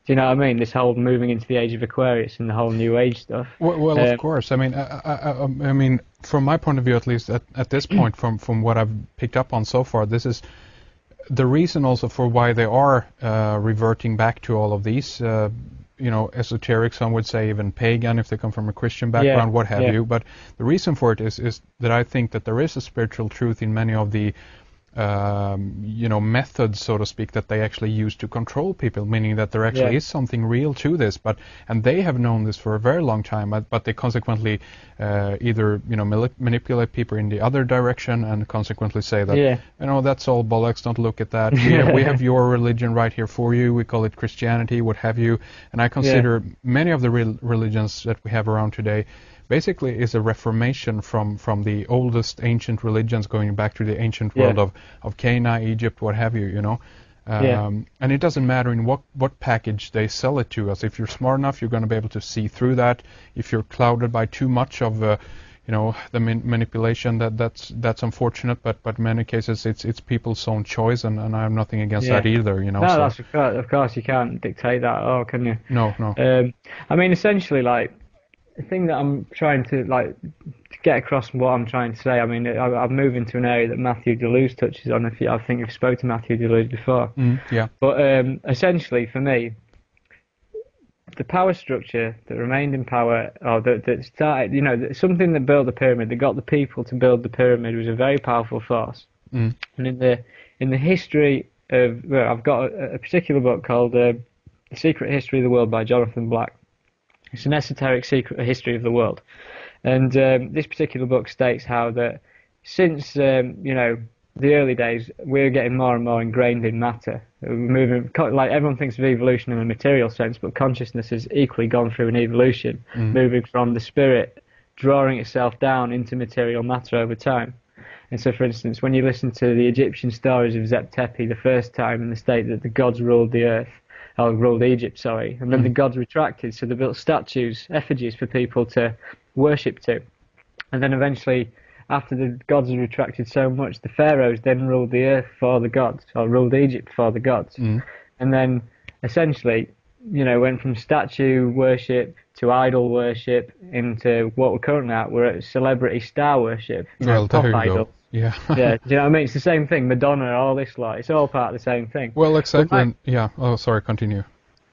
Do you know what I mean? This whole moving into the age of Aquarius and the whole New Age stuff. Well, of course. I mean, I mean, from my point of view, at least at this point, from what I've picked up on so far, this is the reason also for why they are reverting back to all of these, esoteric, some would say even pagan if they come from a Christian background, what have you. But the reason for it is that I think that there is a spiritual truth in many of the methods, so to speak, that they actually use to control people, meaning that there actually is something real to this. And they have known this for a very long time, but they consequently either manipulate people in the other direction and consequently say that that's all bollocks, don't look at that. We have your religion right here for you. We call it Christianity, what have you. And I consider many of the religions that we have around today basically is a reformation from the oldest ancient religions going back to the ancient world of Cana, Egypt, what have you, And it doesn't matter in what package they sell it to us. If you're smart enough, you're going to be able to see through that. If you're clouded by too much of the manipulation, that's unfortunate, but in many cases it's people's own choice, and I have nothing against that either, No, that's of course you can't dictate that, can you? No. I mean, essentially, like, the thing that I'm trying to get across what I'm trying to say, I mean, I'm moving to an area that Matthew Deleuze touches on. I think you've spoken to Matthew Deleuze before. But essentially, for me, the power structure that remained in power, or that started, something that built the pyramid, that got the people to build the pyramid, was a very powerful force. And in the history of, I've got a particular book called The Secret History of the World by Jonathan Black. It's an esoteric secret history of the world. And this particular book states how that since, the early days, we're getting more and more ingrained in matter. We're moving, like, everyone thinks of evolution in a material sense, but consciousness has equally gone through an evolution, moving from the spirit, drawing itself down into material matter over time. And so, for instance, when you listen to the Egyptian stories of Zeb Tepi the first time, and the state that the gods ruled the earth, ruled Egypt, sorry, and then the gods retracted, so they built statues, effigies for people to worship to. And then eventually, after the gods had retracted so much, the pharaohs then ruled the earth for the gods, or ruled Egypt for the gods. And then, essentially, went from statue worship to idol worship into what we're currently at. We're at celebrity star worship, pop idols. Yeah. Do you know what I mean? It's the same thing. Madonna, all this lot. It's all part of the same thing. Well, exactly. Oh, sorry. Continue.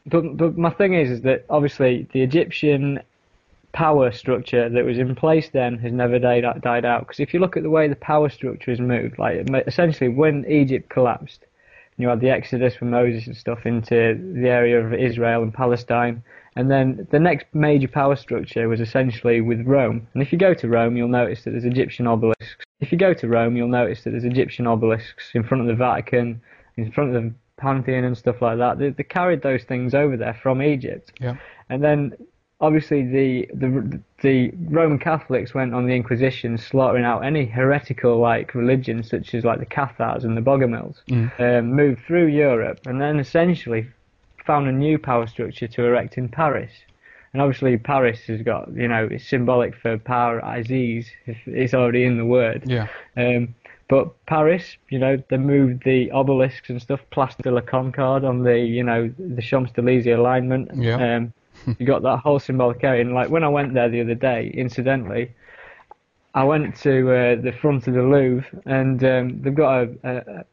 But my thing is that obviously the Egyptian power structure that was in place then has never died out. Because if you look at the way the power structure has moved, like essentially when Egypt collapsed, you had the Exodus from Moses and stuff into the area of Israel and Palestine. And then the next major power structure was essentially with Rome. And if you go to Rome, you'll notice that there's Egyptian obelisks. If you go to Rome, you'll notice that there's Egyptian obelisks in front of the Vatican, in front of the Pantheon and stuff like that. They carried those things over there from Egypt. Yeah. And then, obviously, the Roman Catholics went on the Inquisition, slaughtering out any heretical religions, such as like the Cathars and the Bogomils, moved through Europe, and then essentially found a new power structure to erect in Paris. And obviously Paris has got, it's symbolic for paradis, if it's already in the word. Yeah. But Paris, they moved the obelisks and stuff, Place de la Concorde on the Champs-Élysées alignment. Yeah. You got that whole symbolic area. And when I went there the other day, incidentally, I went to the front of the Louvre, and they've got a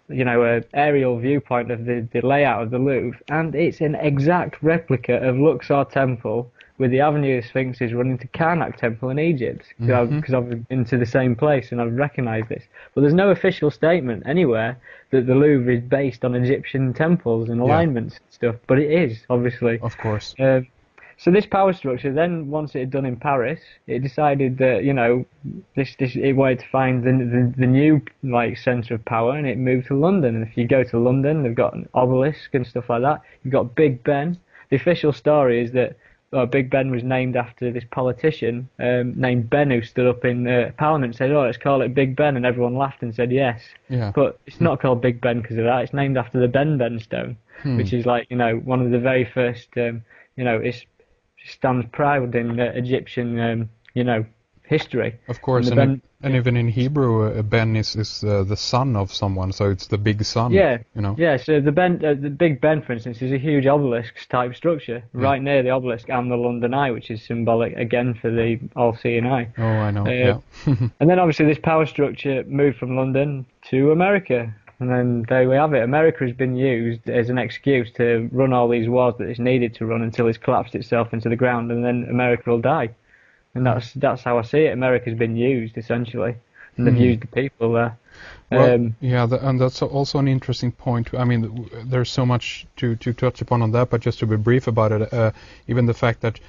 aerial viewpoint of the layout of the Louvre, and it's an exact replica of Luxor Temple, with the Avenue of Sphinxes running to Karnak Temple in Egypt, because I've been to the same place and I've recognised this. But there's no official statement anywhere that the Louvre is based on Egyptian temples and alignments and stuff, but it is, obviously. Of course. So this power structure, then once it had done in Paris, it decided that it wanted to find the new centre of power, and it moved to London. And if you go to London, they've got an obelisk and stuff like that. You've got Big Ben. The official story is that Big Ben was named after this politician named Ben, who stood up in Parliament and said, "Oh, let's call it Big Ben," and everyone laughed and said yes. Yeah. But it's not called Big Ben because of that. It's named after the Ben stone, which is one of the very first. It stands proud in Egyptian history. Of course, and even in Hebrew, Ben is the son of someone, so it's the big son. Yeah, you know. yeah. So the Big Ben, for instance, is a huge obelisk type structure right near the obelisk and the London Eye, which is symbolic again for the all-seeing eye. Oh, I know. Yeah. And then obviously this power structure moved from London to America. And then there we have it. America has been used as an excuse to run all these wars that it's needed to run until it's collapsed itself into the ground, and then America will die. And that's how I see it. America's been used essentially, and they've used the people there. Well, and that's also an interesting point. I mean, there's so much to touch upon on that, but just to be brief about it, even the fact that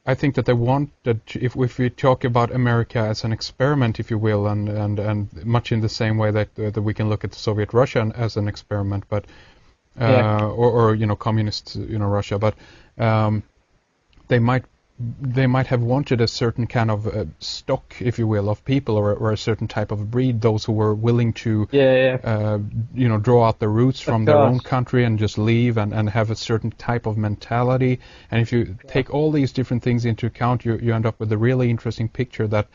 I think that they want that if we talk about America as an experiment, if you will, and much in the same way that we can look at Soviet Russia as an experiment, but or communist Russia, but they might have wanted a certain kind of stock, if you will, of people or a certain type of breed, those who were willing to draw out the roots from their own country and just leave and have a certain type of mentality. And if you take all these different things into account, you end up with a really interesting picture that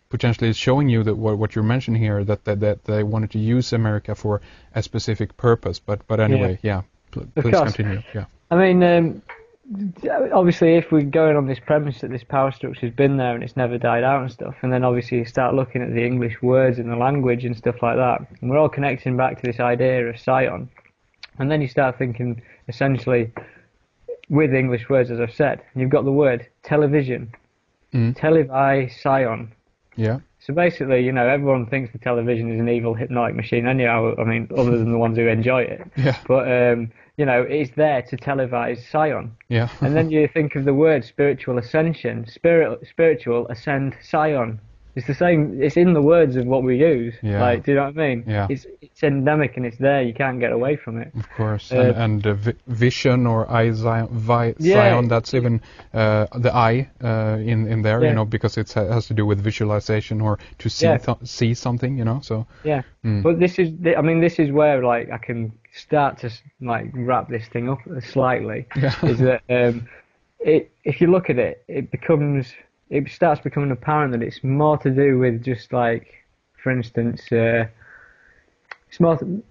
potentially is showing you that what you're mentioning here, that they wanted to use America for a specific purpose. But anyway, please continue. Yeah. I mean, obviously, if we're going on this premise that this power structure's been there and it's never died out and stuff, and then obviously you start looking at the English words and the language and stuff like that, and we're all connecting back to this idea of scion, and then you start thinking essentially with English words, as I've said, and you've got the word television, televi scion. Yeah. So basically, everyone thinks the television is an evil hypnotic machine anyhow, I mean, other than the ones who enjoy it. Yeah. But, it's there to televise scion. Yeah. And then you think of the word spiritual ascension, spiritual ascend scion. It's the same, it's in the words of what we use. Yeah. Like, do you know what I mean? Yeah. It's endemic and it's there, you can't get away from it. Of course. And vision or eye scion, that's even the eye in there, because it has to do with visualization or to see something, so. Yeah. But this is where, like, I can start to, like, wrap this thing up slightly. Yeah. Is that if you look at it, it starts becoming apparent that it's more to do with just, like, for instance, it's more to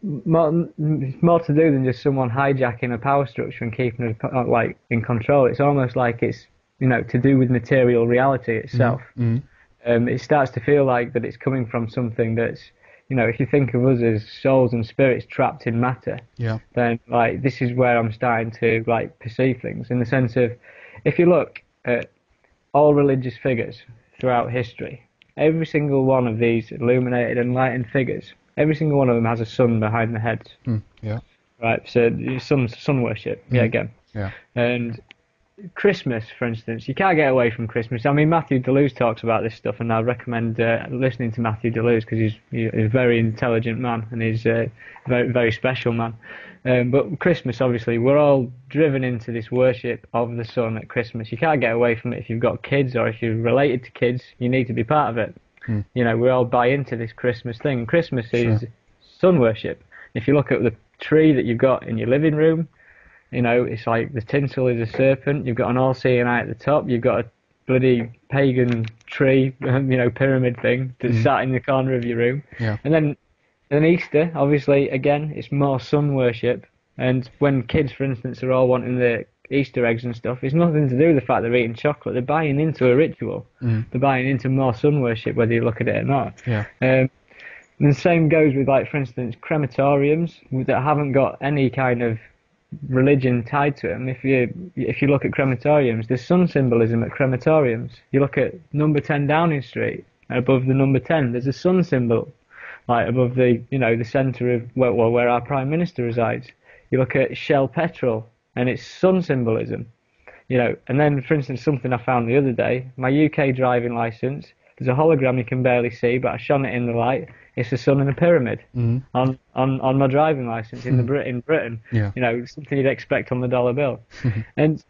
do than just someone hijacking a power structure and keeping it like in control. It's almost like it's to do with material reality itself. It starts to feel like that it's coming from something that's if you think of us as souls and spirits trapped in matter, then like this is where I'm starting to like perceive things in the sense of if you look at all religious figures throughout history, every single one of these illuminated, enlightened figures, every single one of them has a sun behind their heads. Right, so sun worship, again. Yeah. And Christmas, for instance, you can't get away from Christmas. I mean, Matthew Deleuze talks about this stuff, and I recommend listening to Matthew Deleuze because he's a very intelligent man and he's a very, very special man. But Christmas, obviously, we're all driven into this worship of the sun at Christmas. You can't get away from it if you've got kids or if you're related to kids. You need to be part of it. We all buy into this Christmas thing. Christmas is sun worship. If you look at the tree that you've got in your living room, it's like the tinsel is a serpent. You've got an all-seeing eye at the top. You've got a bloody pagan tree, pyramid thing that's sat in the corner of your room. Yeah. And then Easter, obviously, again, it's more sun worship. And when kids, for instance, are all wanting the Easter eggs and stuff, it's nothing to do with the fact they're eating chocolate. They're buying into a ritual. They're buying into more sun worship, whether you look at it or not. Yeah. And the same goes with, like, for instance, crematoriums that haven't got any kind of religion tied to them. If you look at crematoriums, there's sun symbolism at crematoriums. You look at number 10 Downing Street, above the number 10, there's a sun symbol, like above the the centre of where our Prime Minister resides. You look at Shell Petrol, and it's sun symbolism. And then, for instance, something I found the other day, my UK driving licence, there's a hologram you can barely see, but I shone it in the light. It's a sun and a pyramid on my driving licence in Britain. Yeah. Something you'd expect on the dollar bill. And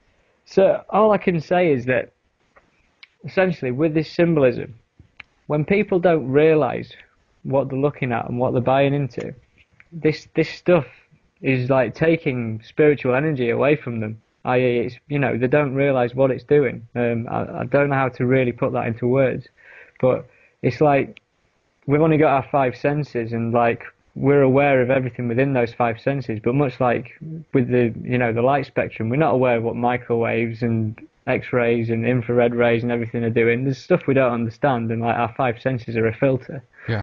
so all I can say is that essentially with this symbolism, when people don't realise what they're looking at and what they're buying into, this stuff is like taking spiritual energy away from them. i.e. it's, they don't realise what it's doing. I don't know how to really put that into words, but it's like we've only got our five senses, and like we're aware of everything within those five senses, but much like with the light spectrum, we're not aware of what microwaves and X-rays and infrared rays and everything are doing. There's stuff we don't understand, and like our five senses are a filter. Yeah.